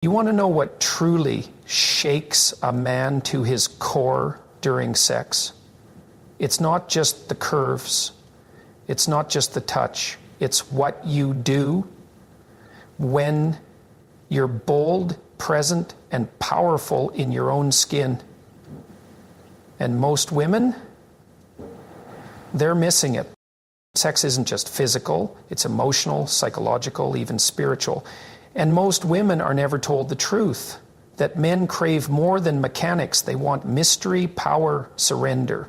You want to know what truly shakes a man to his core during sex? It's not just the curves. It's not just the touch. It's what you do when you're bold, present, and powerful in your own skin. And most women, they're missing it. Sex isn't just physical, it's emotional, psychological, even spiritual. And most women are never told the truth, that men crave more than mechanics. They want mystery, power, surrender,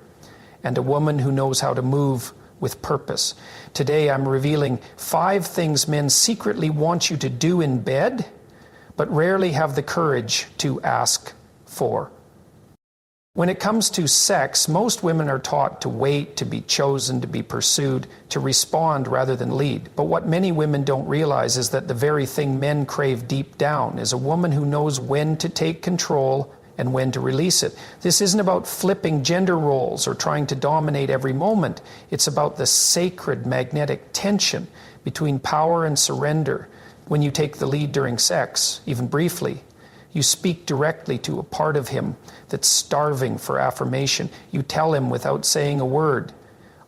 and a woman who knows how to move with purpose. Today I'm revealing 5 things men secretly want you to do in bed, but rarely have the courage to ask for. When it comes to sex, most women are taught to wait, to be chosen, to be pursued, to respond rather than lead. But what many women don't realize is that the very thing men crave deep down is a woman who knows when to take control and when to release it. This isn't about flipping gender roles or trying to dominate every moment. It's about the sacred magnetic tension between power and surrender. When you take the lead during sex, even briefly, you speak directly to a part of him that's starving for affirmation. You tell him without saying a word,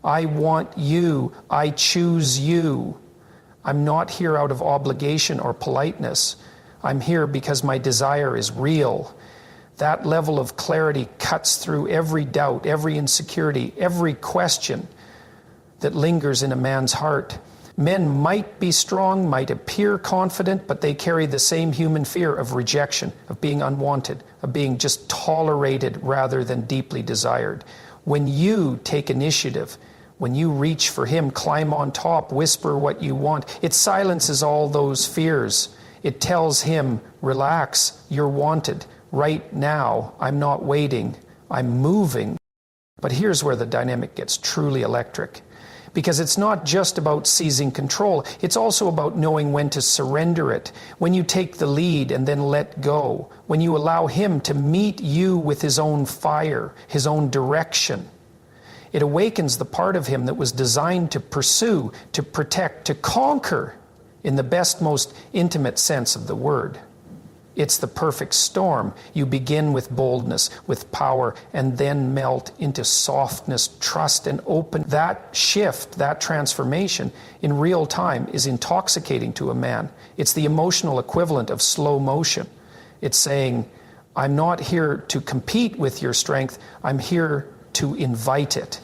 I want you, I choose you. I'm not here out of obligation or politeness. I'm here because my desire is real. That level of clarity cuts through every doubt, every insecurity, every question that lingers in a man's heart. Men might be strong, might appear confident, but they carry the same human fear of rejection, of being unwanted, of being just tolerated rather than deeply desired. When you take initiative, when you reach for him, climb on top, whisper what you want, it silences all those fears. It tells him, relax, you're wanted. Right now, I'm not waiting, I'm moving. But here's where the dynamic gets truly electric. Because it's not just about seizing control, it's also about knowing when to surrender it. When you take the lead and then let go. When you allow him to meet you with his own fire, his own direction. It awakens the part of him that was designed to pursue, to protect, to conquer in the best, most intimate sense of the word. It's the perfect storm. You begin with boldness, with power, and then melt into softness, trust, and open. That shift, that transformation in real time is intoxicating to a man. It's the emotional equivalent of slow motion. It's saying, I'm not here to compete with your strength, I'm here to invite it.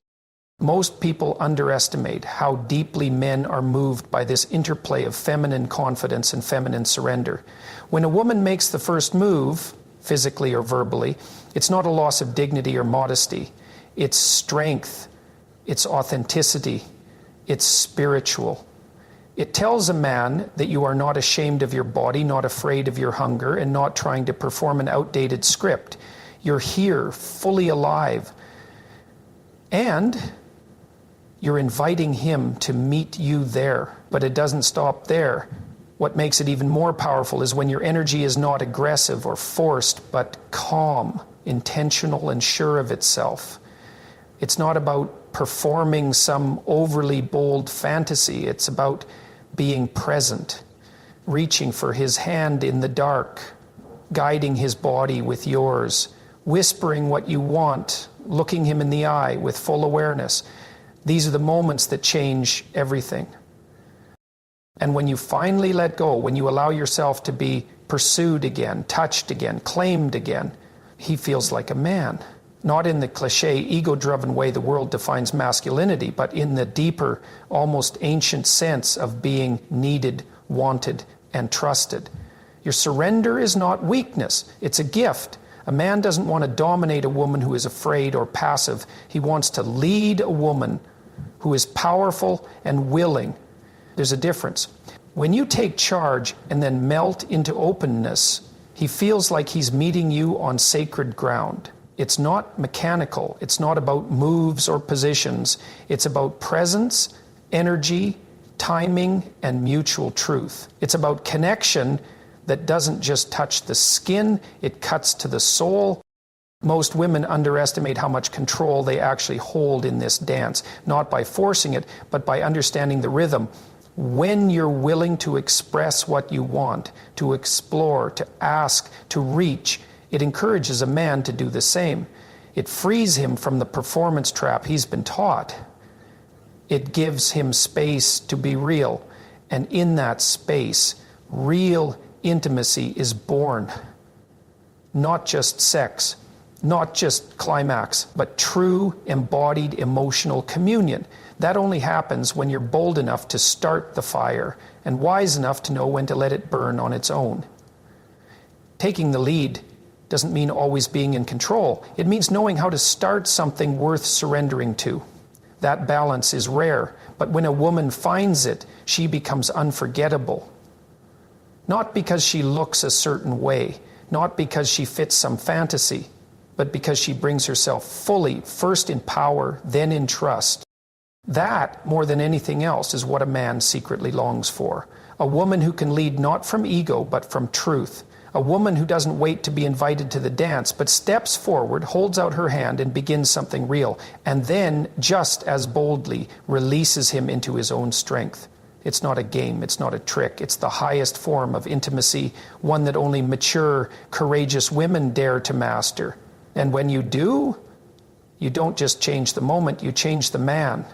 Most people underestimate how deeply men are moved by this interplay of feminine confidence and feminine surrender. When a woman makes the first move, physically or verbally, it's not a loss of dignity or modesty. It's strength, it's authenticity, it's spiritual. It tells a man that you are not ashamed of your body, not afraid of your hunger, and not trying to perform an outdated script. You're here, fully alive. And you're inviting him to meet you there. But it doesn't stop there. What makes it even more powerful is when your energy is not aggressive or forced, but calm, intentional, and sure of itself. It's not about performing some overly bold fantasy. It's about being present, reaching for his hand in the dark, guiding his body with yours, whispering what you want, looking him in the eye with full awareness. These are the moments that change everything. And when you finally let go, when you allow yourself to be pursued again, touched again, claimed again, he feels like a man. Not in the cliche, ego-driven way the world defines masculinity, but in the deeper, almost ancient sense of being needed, wanted, and trusted. Your surrender is not weakness, it's a gift. A man doesn't want to dominate a woman who is afraid or passive. He wants to lead a woman who is powerful and willing. There's a difference. When you take charge and then melt into openness, he feels like he's meeting you on sacred ground. It's not mechanical. It's not about moves or positions. It's about presence, energy, timing, and mutual truth. It's about connection that doesn't just touch the skin, it cuts to the soul. Most women underestimate how much control they actually hold in this dance, not by forcing it, but by understanding the rhythm. When you're willing to express what you want, to explore, to ask, to reach, it encourages a man to do the same. It frees him from the performance trap he's been taught. It gives him space to be real. And in that space, real intimacy is born. Not just sex, not just climax, but true embodied emotional communion. That only happens when you're bold enough to start the fire and wise enough to know when to let it burn on its own. Taking the lead doesn't mean always being in control. It means knowing how to start something worth surrendering to. That balance is rare, but when a woman finds it, she becomes unforgettable. Not because she looks a certain way, not because she fits some fantasy, but because she brings herself fully, first in power, then in trust. That, more than anything else, is what a man secretly longs for. A woman who can lead not from ego, but from truth. A woman who doesn't wait to be invited to the dance, but steps forward, holds out her hand, and begins something real, and then, just as boldly, releases him into his own strength. It's not a game, it's not a trick, it's the highest form of intimacy, one that only mature, courageous women dare to master. And when you do, you don't just change the moment, you change the man.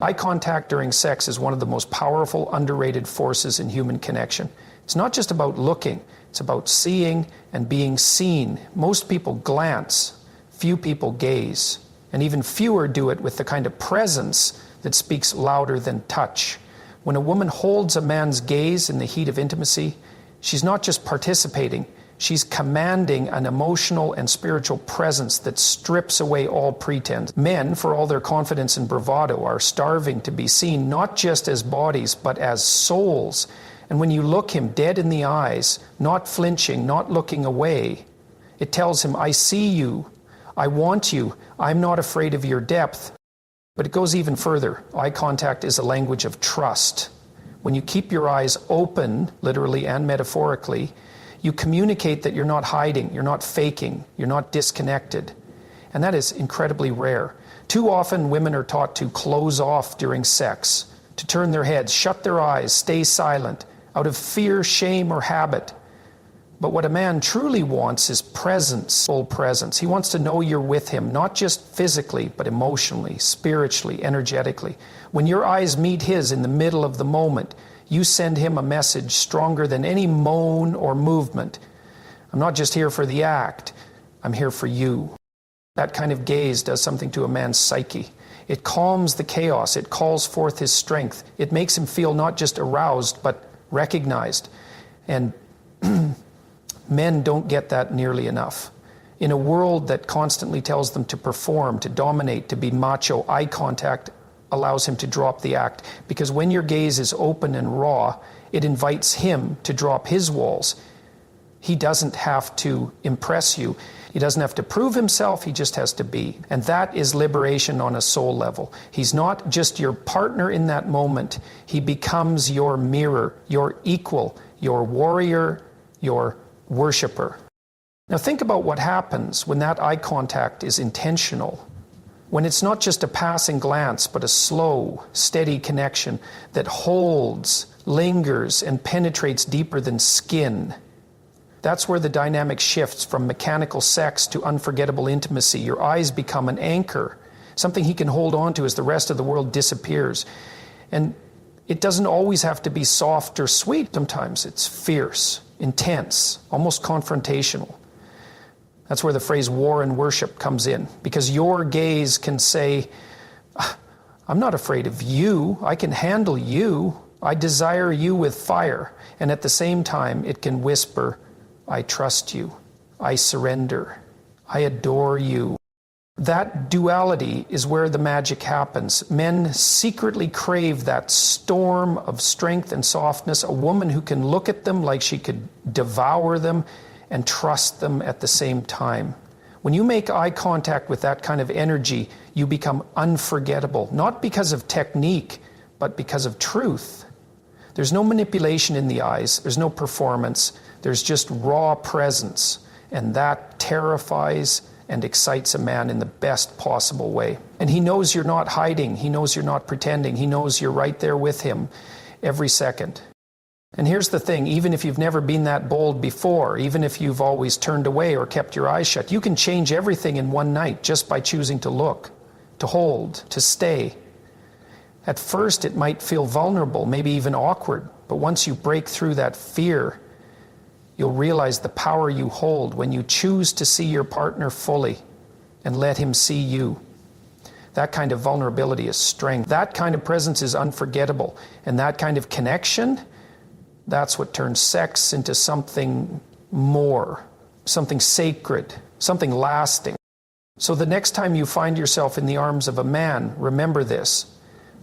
Eye contact during sex is one of the most powerful, underrated forces in human connection. It's not just about looking, it's about seeing and being seen. Most people glance, few people gaze, and even fewer do it with the kind of presence that speaks louder than touch. When a woman holds a man's gaze in the heat of intimacy, she's not just participating, she's commanding an emotional and spiritual presence that strips away all pretense. Men, for all their confidence and bravado, are starving to be seen not just as bodies, but as souls. And when you look him dead in the eyes, not flinching, not looking away, it tells him, I see you, I want you, I'm not afraid of your depth. But it goes even further. Eye contact is a language of trust. When you keep your eyes open, literally and metaphorically, you communicate that you're not hiding, you're not faking, you're not disconnected. And that is incredibly rare. Too often women are taught to close off during sex, to turn their heads, shut their eyes, stay silent, out of fear, shame, or habit. But what a man truly wants is presence, full presence. He wants to know you're with him, not just physically, but emotionally, spiritually, energetically. When your eyes meet his in the middle of the moment, you send him a message stronger than any moan or movement. I'm not just here for the act, I'm here for you. That kind of gaze does something to a man's psyche. It calms the chaos, it calls forth his strength. It makes him feel not just aroused, but recognized. And men don't get that nearly enough. In a world that constantly tells them to perform, to dominate, to be macho, eye contact allows him to drop the act. Because when your gaze is open and raw, it invites him to drop his walls. He doesn't have to impress you. He doesn't have to prove himself, he just has to be. And that is liberation on a soul level. He's not just your partner in that moment. He becomes your mirror, your equal, your warrior, your worshiper. Now think about what happens when that eye contact is intentional. When it's not just a passing glance, but a slow, steady connection that holds, lingers, and penetrates deeper than skin. That's where the dynamic shifts from mechanical sex to unforgettable intimacy. Your eyes become an anchor, something he can hold on to as the rest of the world disappears. And it doesn't always have to be soft or sweet. Sometimes it's fierce, intense, almost confrontational. That's where the phrase war and worship comes in, because your gaze can say, I'm not afraid of you, I can handle you, I desire you with fire. And at the same time, it can whisper, I trust you, I surrender, I adore you. That duality is where the magic happens. Men secretly crave that storm of strength and softness, a woman who can look at them like she could devour them and trust them at the same time. When you make eye contact with that kind of energy, you become unforgettable, not because of technique, but because of truth. There's no manipulation in the eyes, there's no performance, there's just raw presence, and that terrifies and excites a man in the best possible way. And he knows you're not hiding, he knows you're not pretending, he knows you're right there with him. every second. And here's the thing, even if you've never been that bold before, even if you've always turned away or kept your eyes shut, you can change everything in one night just by choosing to look, to hold, to stay. At first it might feel vulnerable, maybe even awkward, but once you break through that fear, you'll realize the power you hold when you choose to see your partner fully and let him see you. That kind of vulnerability is strength. That kind of presence is unforgettable. And that kind of connection, that's what turns sex into something more, something sacred, something lasting. So the next time you find yourself in the arms of a man, remember this.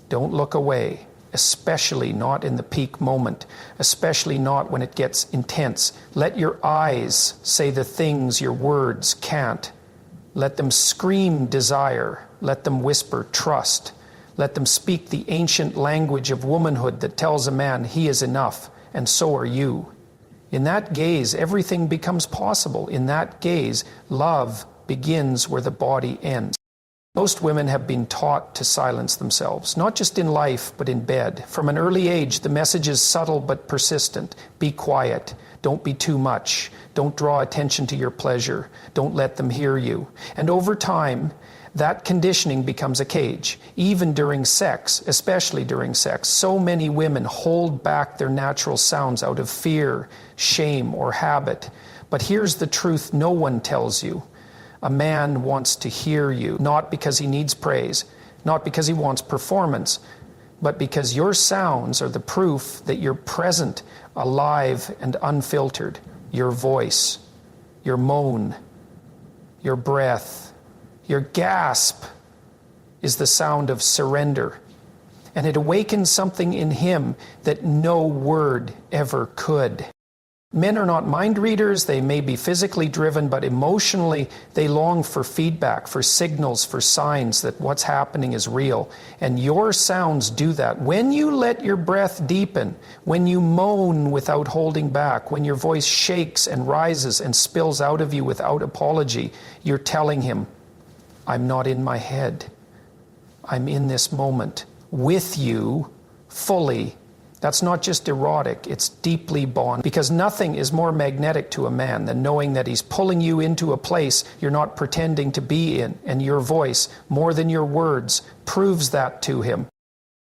Don't look away, especially not in the peak moment, especially not when it gets intense. Let your eyes say the things your words can't. Let them scream desire. Let them whisper trust. Let them speak the ancient language of womanhood that tells a man he is enough, and so are you. In that gaze, everything becomes possible. In that gaze, love begins where the body ends. Most women have been taught to silence themselves, not just in life, but in bed. From an early age, the message is subtle but persistent. Be quiet. Don't be too much. Don't draw attention to your pleasure. Don't let them hear you. And over time, that conditioning becomes a cage. Even during sex, especially during sex, so many women hold back their natural sounds out of fear, shame, or habit. But here's the truth no one tells you. A man wants to hear you, not because he needs praise, not because he wants performance, but because your sounds are the proof that you're present, alive, and unfiltered. Your voice, your moan, your breath, your gasp is the sound of surrender. And it awakens something in him that no word ever could. Men are not mind readers. They may be physically driven, but emotionally they long for feedback, for signals, for signs that what's happening is real. And your sounds do that. When you let your breath deepen, when you moan without holding back, when your voice shakes and rises and spills out of you without apology, you're telling him, I'm not in my head. I'm in this moment with you fully. That's not just erotic, it's deeply bonded. Because nothing is more magnetic to a man than knowing that he's pulling you into a place you're not pretending to be in. And your voice, more than your words, proves that to him.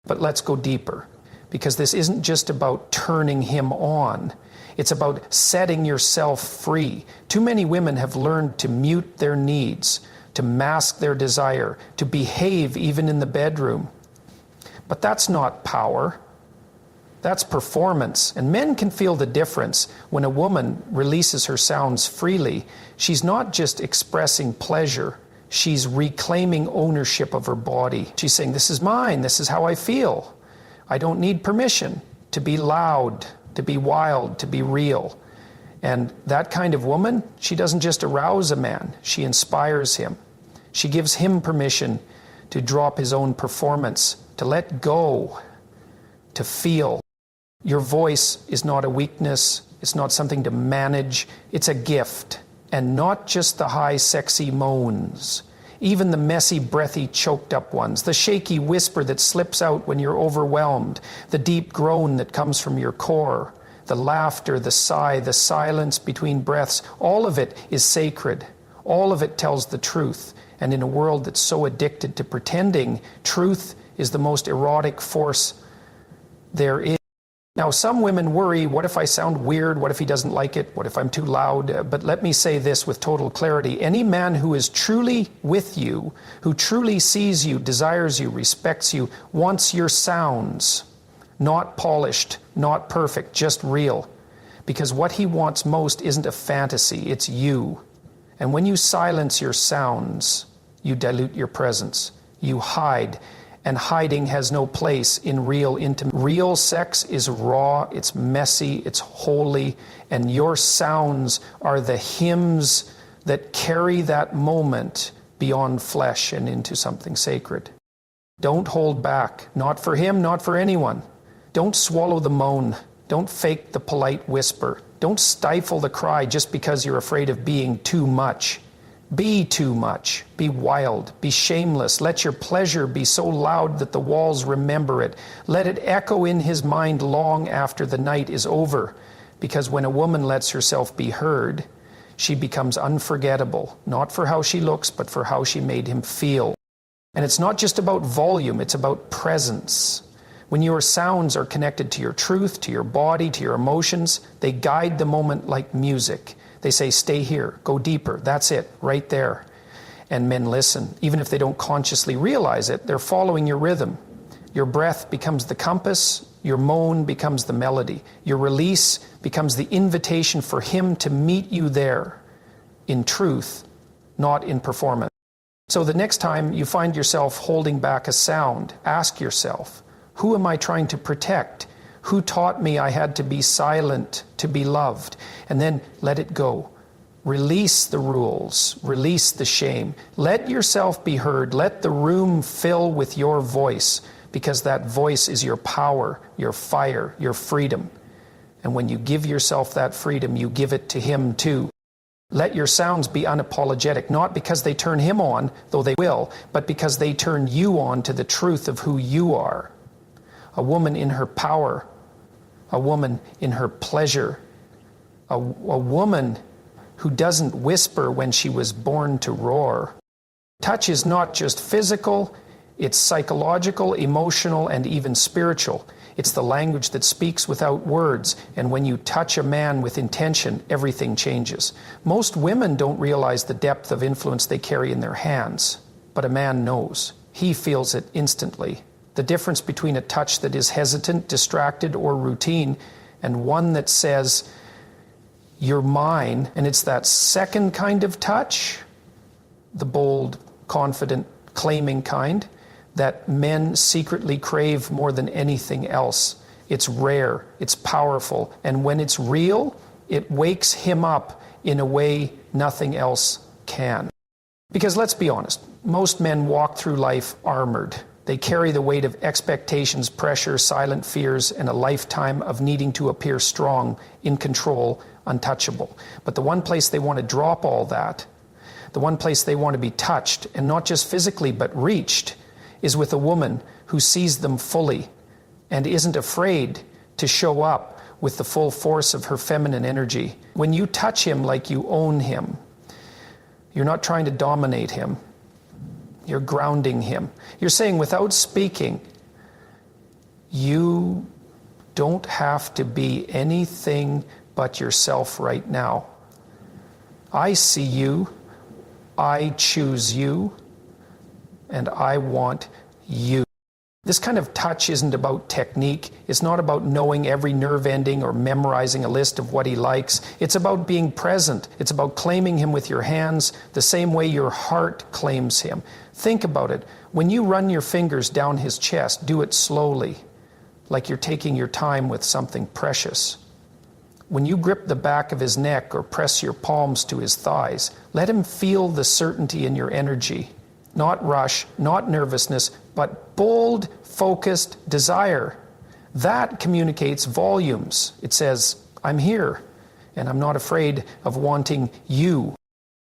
But let's go deeper. Because this isn't just about turning him on. It's about setting yourself free. Too many women have learned to mute their needs, to mask their desire, to behave even in the bedroom. But that's not power. That's performance. And men can feel the difference when a woman releases her sounds freely. She's not just expressing pleasure. She's reclaiming ownership of her body. She's saying, this is mine. This is how I feel. I don't need permission to be loud, to be wild, to be real. And that kind of woman, she doesn't just arouse a man. She inspires him. She gives him permission to drop his own performance, to let go, to feel. Your voice is not a weakness. It's not something to manage. It's a gift. And not just the high, sexy moans. Even the messy, breathy, choked up ones. The shaky whisper that slips out when you're overwhelmed. The deep groan that comes from your core. The laughter, the sigh, the silence between breaths. All of it is sacred. All of it tells the truth. And in a world that's so addicted to pretending, truth is the most erotic force there is. Now, some women worry, what if I sound weird? What if he doesn't like it? What if I'm too loud? But let me say this with total clarity. Any man who is truly with you, who truly sees you, desires you, respects you, wants your sounds, not polished, not perfect, just real. Because what he wants most isn't a fantasy, it's you. And when you silence your sounds, you dilute your presence. You hide. And hiding has no place in real intimacy. Real sex is raw, it's messy, it's holy, and your sounds are the hymns that carry that moment beyond flesh and into something sacred. Don't hold back, not for him, not for anyone. Don't swallow the moan. Don't fake the polite whisper. Don't stifle the cry just because you're afraid of being too much. Be too much. Be wild. Be shameless. Let your pleasure be so loud that the walls remember it. Let it echo in his mind long after the night is over. Because when a woman lets herself be heard, she becomes unforgettable, not for how she looks, but for how she made him feel. And it's not just about volume, it's about presence. When your sounds are connected to your truth, to your body, to your emotions, they guide the moment like music. They say, stay here, go deeper, that's it, right there. And men listen. Even if they don't consciously realize it, they're following your rhythm. Your breath becomes the compass, your moan becomes the melody. Your release becomes the invitation for him to meet you there, in truth, not in performance. So the next time you find yourself holding back a sound, ask yourself, who am I trying to protect? Who taught me I had to be silent to be loved? And then let it go. Release the rules. Release the shame. Let yourself be heard. Let the room fill with your voice, because that voice is your power, your fire, your freedom. And when you give yourself that freedom, you give it to him too. Let your sounds be unapologetic, not because they turn him on, though they will, but because they turn you on to the truth of who you are. A woman in her power, a woman in her pleasure, a woman who doesn't whisper when she was born to roar. Touch is not just physical, it's psychological, emotional, and even spiritual. It's the language that speaks without words, and when you touch a man with intention, everything changes. Most women don't realize the depth of influence they carry in their hands, but a man knows. He feels it instantly. The difference between a touch that is hesitant, distracted, or routine, and one that says, you're mine, and it's that second kind of touch, the bold, confident, claiming kind, that men secretly crave more than anything else. It's rare, it's powerful, and when it's real, it wakes him up in a way nothing else can. Because let's be honest, most men walk through life armored. They carry the weight of expectations, pressure, silent fears, and a lifetime of needing to appear strong, in control, untouchable. But the one place they want to drop all that, the one place they want to be touched, and not just physically but reached, is with a woman who sees them fully and isn't afraid to show up with the full force of her feminine energy. When you touch him like you own him, you're not trying to dominate him. You're grounding him. You're saying without speaking, you don't have to be anything but yourself right now. I see you, I choose you, and I want you. This kind of touch isn't about technique. It's not about knowing every nerve ending or memorizing a list of what he likes. It's about being present. It's about claiming him with your hands the same way your heart claims him. Think about it. When you run your fingers down his chest, do it slowly, like you're taking your time with something precious. When you grip the back of his neck or press your palms to his thighs, let him feel the certainty in your energy. Not rush, not nervousness, but bold, focused desire. That communicates volumes. It says, I'm here, and I'm not afraid of wanting you.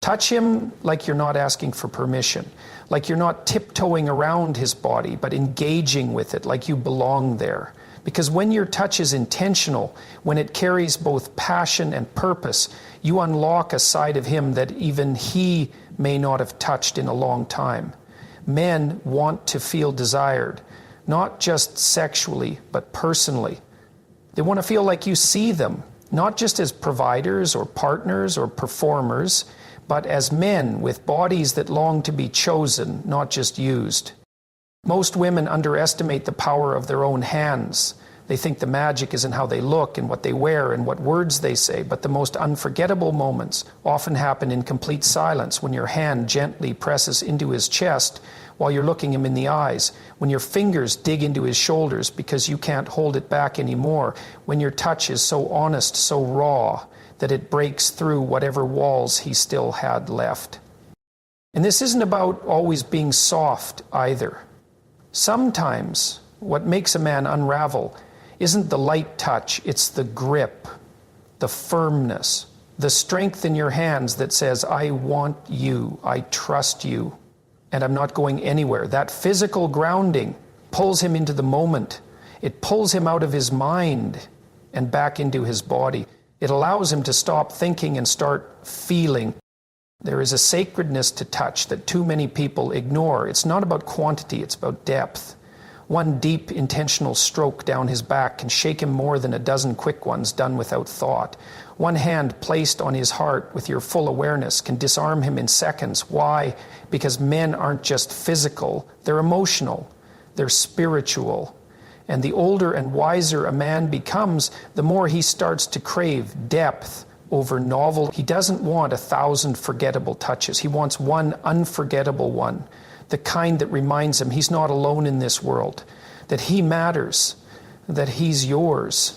Touch him like you're not asking for permission, like you're not tiptoeing around his body, but engaging with it like you belong there. Because when your touch is intentional, when it carries both passion and purpose, you unlock a side of him that even he may not have touched in a long time. Men want to feel desired, not just sexually, but personally. They want to feel like you see them, not just as providers or partners or performers, but as men with bodies that long to be chosen, not just used. Most women underestimate the power of their own hands. They think the magic is in how they look and what they wear and what words they say, but the most unforgettable moments often happen in complete silence, when your hand gently presses into his chest while you're looking him in the eyes, when your fingers dig into his shoulders because you can't hold it back anymore, when your touch is so honest, so raw, that it breaks through whatever walls he still had left. And this isn't about always being soft either. Sometimes what makes a man unravel isn't the light touch, it's the grip, the firmness, The strength in your hands that says, I want you, I trust you, and I'm not going anywhere. That physical grounding pulls him into the moment. It pulls him out of his mind and back into his body. It allows him to stop thinking and start feeling. There is a sacredness to touch that too many people ignore. It's not about quantity, it's about depth. One deep, intentional stroke down his back can shake him more than a dozen quick ones done without thought. One hand placed on his heart with your full awareness can disarm him in seconds. Why? Because men aren't just physical, they're emotional, they're spiritual. And the older and wiser a man becomes, the more he starts to crave depth over novel. He doesn't want 1,000 forgettable touches. He wants one unforgettable one, the kind that reminds him he's not alone in this world, that he matters, that he's yours.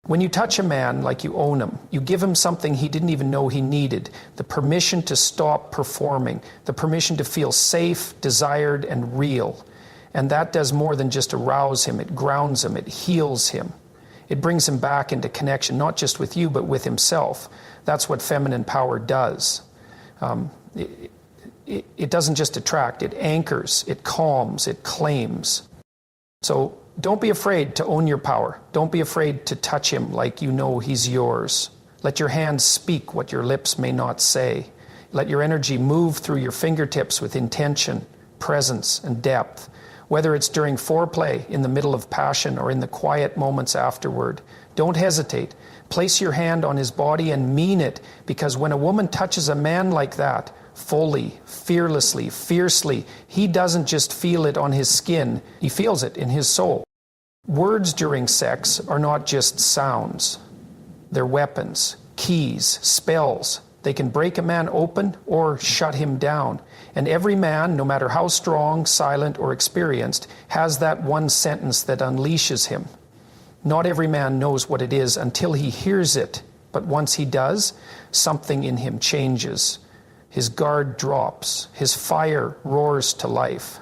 When you touch a man like you own him, you give him something he didn't even know he needed, the permission to stop performing, the permission to feel safe, desired, and real. And that does more than just arouse him. It grounds him. It heals him. It brings him back into connection, not just with you, but with himself. That's what feminine power does. It doesn't just attract. It anchors. It calms. It claims. So don't be afraid to own your power. Don't be afraid to touch him like you know he's yours. Let your hands speak what your lips may not say. Let your energy move through your fingertips with intention, presence, and depth. Whether it's during foreplay, in the middle of passion, or in the quiet moments afterward. Don't hesitate. Place your hand on his body and mean it, because when a woman touches a man like that, fully, fearlessly, fiercely, he doesn't just feel it on his skin, he feels it in his soul. Words during sex are not just sounds. They're weapons, keys, spells. They can break a man open or shut him down. And every man, no matter how strong, silent, or experienced, has that one sentence that unleashes him. Not every man knows what it is until he hears it, but once he does, something in him changes. His guard drops, his fire roars to life.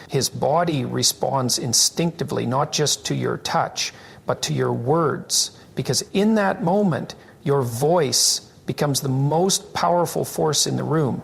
His body responds instinctively, not just to your touch, but to your words, because in that moment, your voice becomes the most powerful force in the room.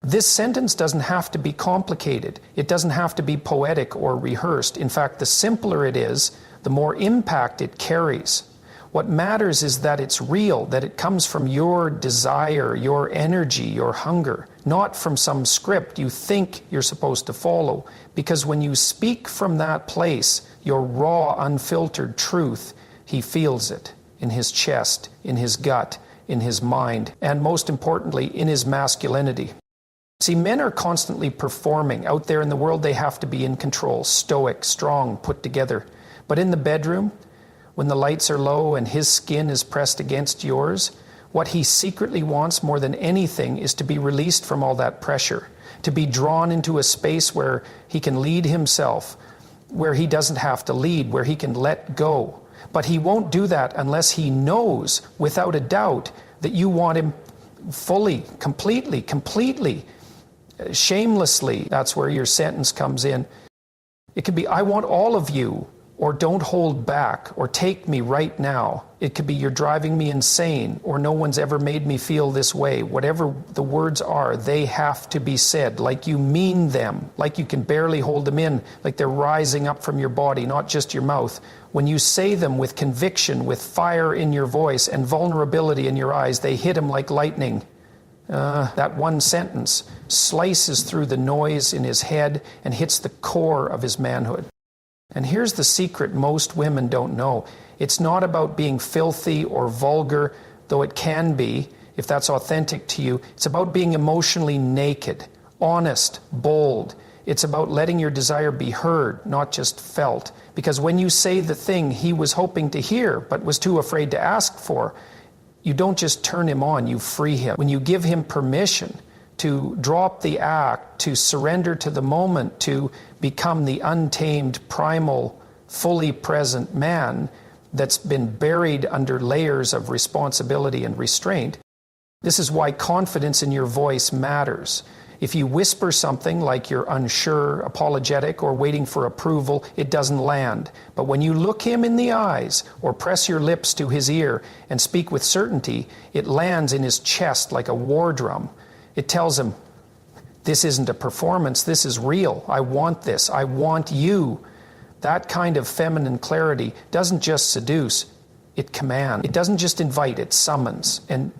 This sentence doesn't have to be complicated. It doesn't have to be poetic or rehearsed. In fact, the simpler it is, the more impact it carries. What matters is that it's real, that it comes from your desire, your energy, your hunger, not from some script you think you're supposed to follow. Because when you speak from that place, your raw, unfiltered truth, he feels it in his chest, in his gut, in his mind, and most importantly, in his masculinity. See, men are constantly performing. Out there in the world, they have to be in control, stoic, strong, put together. But in the bedroom, when the lights are low and his skin is pressed against yours, what he secretly wants more than anything is to be released from all that pressure, to be drawn into a space where he can lead himself, where he doesn't have to lead, where he can let go. But he won't do that unless he knows, without a doubt, that you want him fully, completely, shamelessly. That's where your sentence comes in. It could be, I want all of you, or don't hold back, or take me right now. It could be, you're driving me insane, or no one's ever made me feel this way. Whatever the words are, they have to be said like you mean them, like you can barely hold them in, like they're rising up from your body, not just your mouth. When you say them with conviction, with fire in your voice and vulnerability in your eyes, they hit him like lightning. That one sentence slices through the noise in his head and hits the core of his manhood. And here's the secret most women don't know. It's not about being filthy or vulgar, though it can be, if that's authentic to you. It's about being emotionally naked, honest, bold. It's about letting your desire be heard, not just felt. Because when you say the thing he was hoping to hear, but was too afraid to ask for, you don't just turn him on, you free him. When you give him permission to drop the act, to surrender to the moment, to become the untamed, primal, fully present man that's been buried under layers of responsibility and restraint. This is why confidence in your voice matters. If you whisper something like you're unsure, apologetic, or waiting for approval, it doesn't land. But when you look him in the eyes or press your lips to his ear and speak with certainty, it lands in his chest like a war drum. It tells him, this isn't a performance, this is real. I want this. I want you. That kind of feminine clarity doesn't just seduce, it commands. It doesn't just invite, it summons. And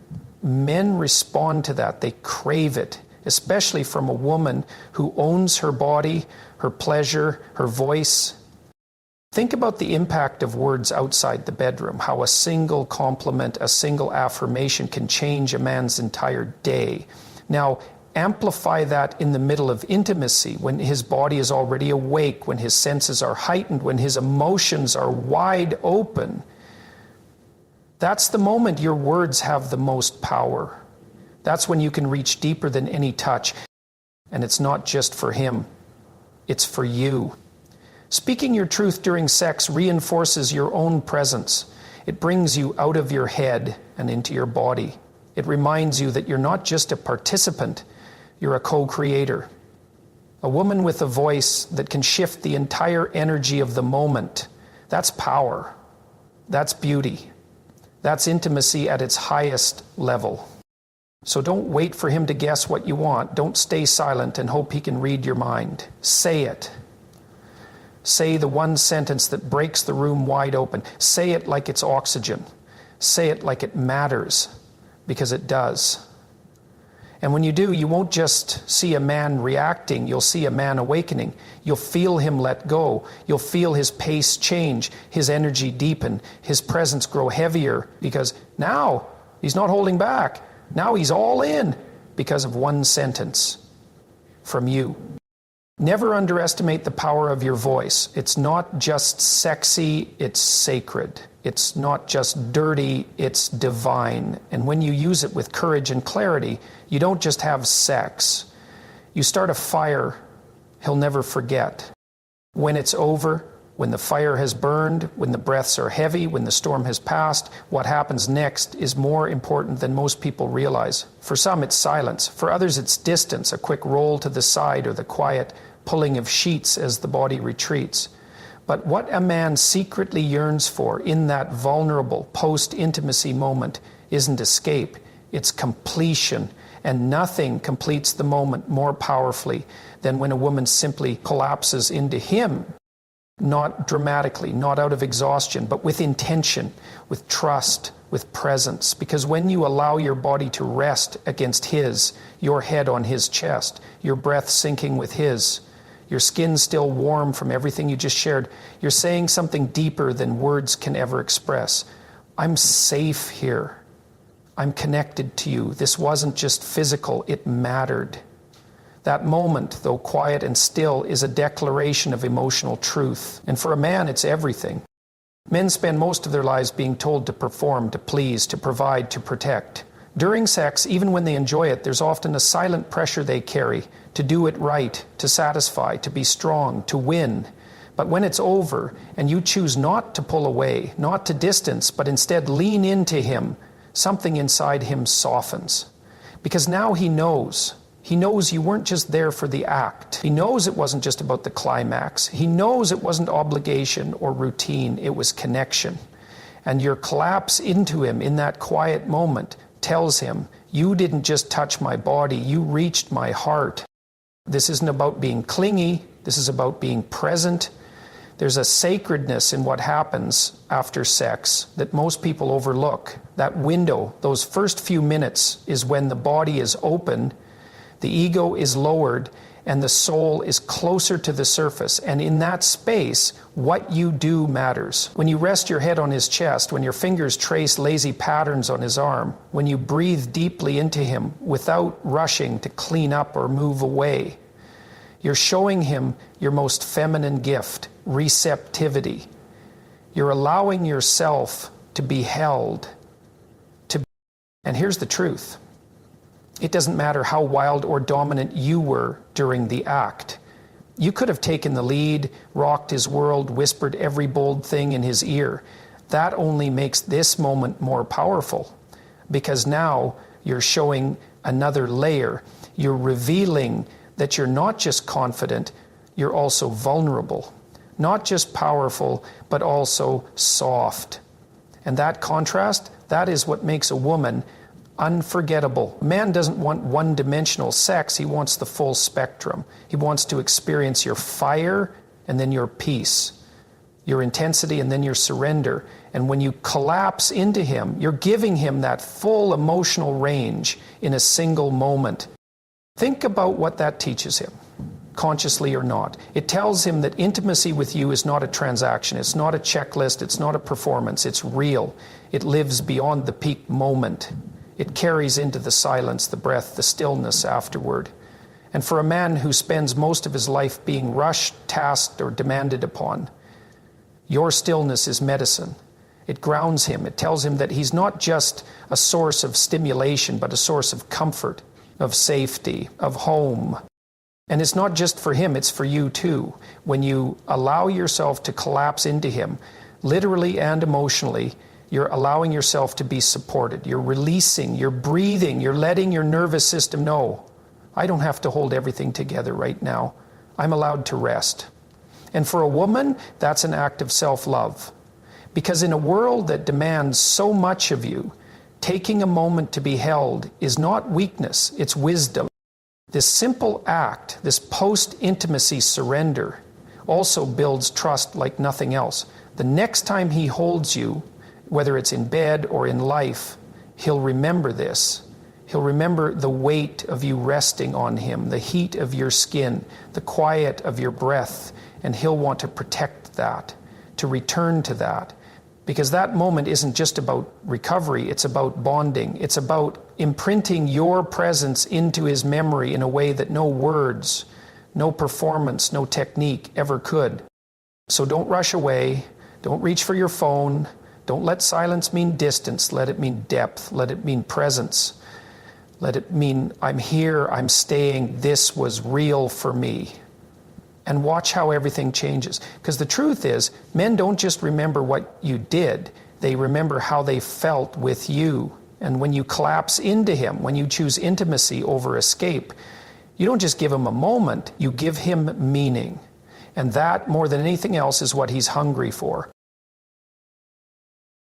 men respond to that. They crave it, especially from a woman who owns her body, her pleasure, her voice. Think about the impact of words outside the bedroom, how a single compliment, a single affirmation can change a man's entire day. Now, amplify that in the middle of intimacy, when his body is already awake, when his senses are heightened, when his emotions are wide open. That's the moment your words have the most power. That's when you can reach deeper than any touch. And it's not just for him, it's for you. Speaking your truth during sex reinforces your own presence. It brings you out of your head and into your body. It reminds you that you're not just a participant, you're a co-creator. A woman with a voice that can shift the entire energy of the moment. That's power. That's beauty. That's intimacy at its highest level. So don't wait for him to guess what you want. Don't stay silent and hope he can read your mind. Say it. Say the one sentence that breaks the room wide open. Say it like it's oxygen. Say it like it matters, because it does. And when you do, you won't just see a man reacting, you'll see a man awakening. You'll feel him let go. You'll feel his pace change, his energy deepen, his presence grow heavier, because now he's not holding back. Now he's all in because of one sentence from you. Never underestimate the power of your voice. It's not just sexy, it's sacred. It's not just dirty, it's divine. And when you use it with courage and clarity, you don't just have sex. You start a fire he'll never forget. When it's over, when the fire has burned, when the breaths are heavy, when the storm has passed, what happens next is more important than most people realize. For some, it's silence. For others, it's distance, a quick roll to the side, or the quiet pulling of sheets as the body retreats. But what a man secretly yearns for in that vulnerable post-intimacy moment isn't escape, it's completion. And nothing completes the moment more powerfully than when a woman simply collapses into him. Not dramatically, not out of exhaustion, but with intention, with trust, with presence. Because when you allow your body to rest against his, your head on his chest, your breath syncing with his, your skin still warm from everything you just shared, you're saying something deeper than words can ever express. I'm safe here. I'm connected to you. This wasn't just physical, it mattered. That moment, though quiet and still, is a declaration of emotional truth. And for a man, it's everything. Men spend most of their lives being told to perform, to please, to provide, to protect. During sex, even when they enjoy it, there's often a silent pressure they carry to do it right, to satisfy, to be strong, to win. But when it's over, and you choose not to pull away, not to distance, but instead lean into him, something inside him softens. Because now he knows. He knows you weren't just there for the act. He knows it wasn't just about the climax. He knows it wasn't obligation or routine. It was connection. And your collapse into him in that quiet moment tells him, you didn't just touch my body, you reached my heart. This isn't about being clingy. This is about being present. There's a sacredness in what happens after sex that most people overlook. That window, those first few minutes, is when the body is open, the ego is lowered, and the soul is closer to the surface. And in that space, what you do matters. When you rest your head on his chest, when your fingers trace lazy patterns on his arm, when you breathe deeply into him without rushing to clean up or move away, you're showing him your most feminine gift, receptivity. You're allowing yourself to be held. And here's the truth. It doesn't matter how wild or dominant you were during the act. You could have taken the lead, rocked his world, whispered every bold thing in his ear. That only makes this moment more powerful, because now you're showing another layer. You're revealing that you're not just confident, you're also vulnerable. Not just powerful, but also soft. And that contrast, that is what makes a woman unforgettable. A man doesn't want one-dimensional sex, he wants the full spectrum. He wants to experience your fire and then your peace, your intensity and then your surrender. And when you collapse into him, you're giving him that full emotional range in a single moment. Think about what that teaches him, consciously or not. It tells him that intimacy with you is not a transaction, it's not a checklist, it's not a performance, it's real. It lives beyond the peak moment. It carries into the silence, the breath, the stillness afterward. And for a man who spends most of his life being rushed, tasked, or demanded upon, your stillness is medicine. It grounds him. It tells him that he's not just a source of stimulation, but a source of comfort, of safety, of home. And it's not just for him, it's for you too. When you allow yourself to collapse into him, literally and emotionally, you're allowing yourself to be supported. You're releasing, you're breathing, you're letting your nervous system know, I don't have to hold everything together right now. I'm allowed to rest. And for a woman, that's an act of self-love. Because in a world that demands so much of you, taking a moment to be held is not weakness, it's wisdom. This simple act, this post-intimacy surrender, also builds trust like nothing else. The next time he holds you, whether it's in bed or in life, he'll remember this. He'll remember the weight of you resting on him, the heat of your skin, the quiet of your breath, and he'll want to protect that, to return to that. Because that moment isn't just about recovery, it's about bonding. It's about imprinting your presence into his memory in a way that no words, no performance, no technique ever could. So don't rush away, don't reach for your phone, don't let silence mean distance, let it mean depth, let it mean presence. Let it mean, I'm here, I'm staying, this was real for me. And watch how everything changes. Because the truth is, men don't just remember what you did, they remember how they felt with you. And when you collapse into him, when you choose intimacy over escape, you don't just give him a moment, you give him meaning. And that, more than anything else, is what he's hungry for.